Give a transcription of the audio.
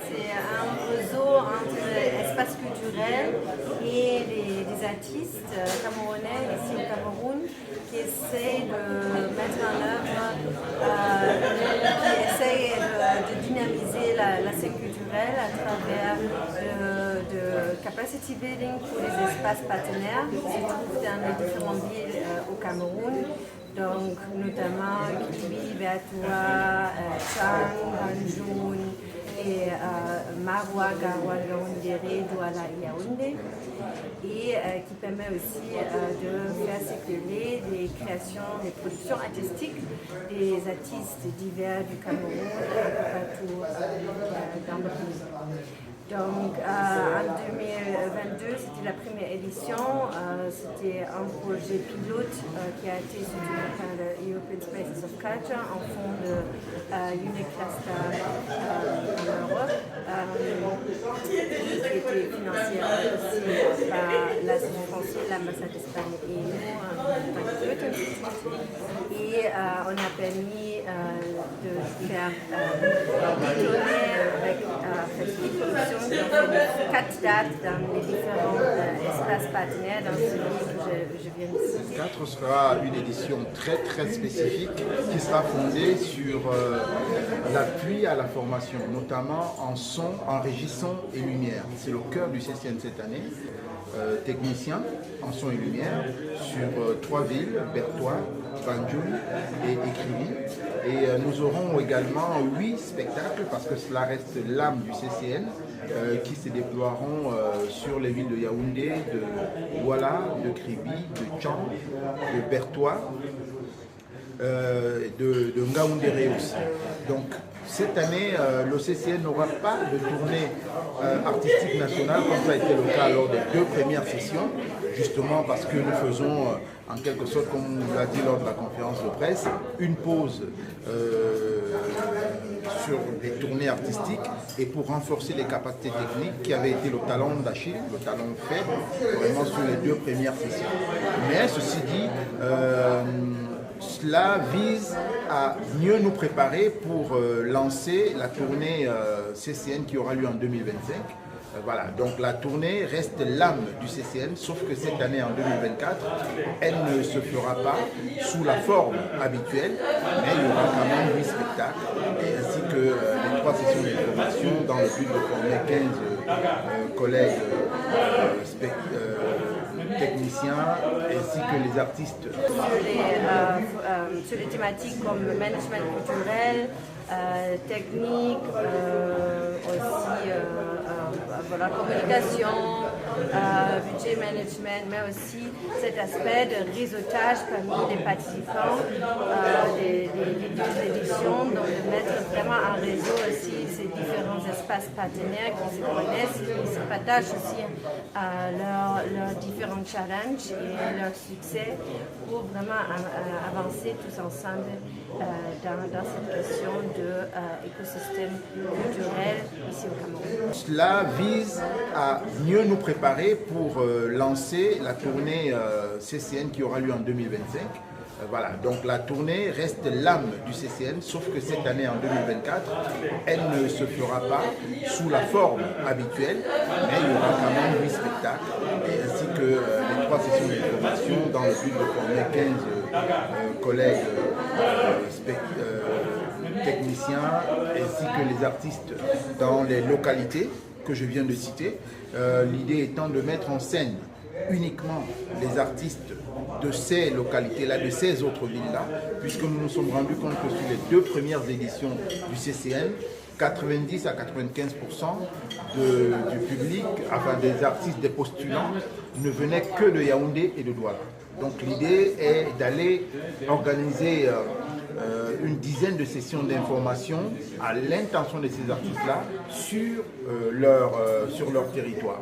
C'est un réseau entre espace culturel et les artistes camerounais ici au Cameroun qui essayent de mettre en œuvre, qui essayent de dynamiser la scène culturelle à travers de capacity building pour les espaces partenaires qui se trouvent dans les différentes villes au Cameroun. Donc, notamment Kribi, Bertoua, Chang, Banjul et Marwa, Garoua, Gaoundéré, Douala et Yaoundé. Et qui permet aussi de faire circuler des créations, des productions artistiques des artistes divers du Cameroun un peu partout dans le pays. Donc en 2022, c'était la première édition. C'était un projet pilote qui a été soutenu par le European Spaces of Culture en fond de Unique Cluster en Europe, qui était financé aussi par l'Association française, l'ambassade d'Espagne et nous, par le Goethe Institut. Et on a permis de faire une tournée avec Festival Production qui ont fait 4 dates dans les différents espaces partenaires dans ce livre que je viens de citer. 4 sera une édition très spécifique qui sera fondée sur l'appui à la formation, notamment en son, en régie son et lumière. C'est le cœur du CCN cette année. Technicien en son et lumière sur 3 villes, Bertoua, Banjul et Kribi. Et nous aurons également 8 spectacles parce que cela reste l'âme du CCN qui se déploieront sur les villes de Yaoundé, de Douala, de Kribi, de Chang, de Bertoua, de Ngaoundéré aussi. Donc cette année, l'OCCN n'aura pas de tournée artistique nationale comme ça a été le cas lors des 2 premières sessions, justement parce que nous faisons en quelque sorte, comme on nous l'a dit lors de la conférence de presse, une pause sur les tournées artistiques et pour renforcer les capacités techniques qui avaient été le talon d'Achille, le talon faible, vraiment sur les 2 premières sessions. Mais ceci dit, cela vise à mieux nous préparer pour lancer la tournée CCN qui aura lieu en 2025. Voilà, donc la tournée reste l'âme du CCN, sauf que cette année, en 2024, elle ne se fera pas sous la forme habituelle, mais il y aura quand même 8 spectacles, ainsi que les 3 sessions de formation dans le but de former 15 collègues techniciens ainsi que les artistes. Sur les thématiques comme le management culturel, technique, aussi voilà, communication, budget management, mais aussi cet aspect de réseautage parmi les participants des 12 éditions, donc de mettre vraiment en réseau aussi ces différents espaces partenaires qui se connaissent, qui se partagent aussi leurs différents challenges et leurs succès pour vraiment avancer tous ensemble dans cette question d'écosystème culturel ici au Cameroun. Cela vise à mieux nous préparer pour lancer la tournée CCN qui aura lieu en 2025. Voilà, donc la tournée reste l'âme du CCN, sauf que cette année, en 2024, elle ne se fera pas sous la forme habituelle, mais il y aura quand même 8 spectacles, ainsi que les 3 sessions de formation dans le but de former 15 collègues techniciens, ainsi que les artistes dans les localités que je viens de citer. L'idée étant de mettre en scène uniquement les artistes de ces localités-là, de ces autres villes-là, puisque nous nous sommes rendus compte que sur les 2 premières éditions du CCN, 90 à 95% du public, enfin des artistes, des postulants, ne venaient que de Yaoundé et de Douala. Donc l'idée est d'aller organiser une dizaine de sessions d'information à l'intention de ces artistes-là sur leur territoire.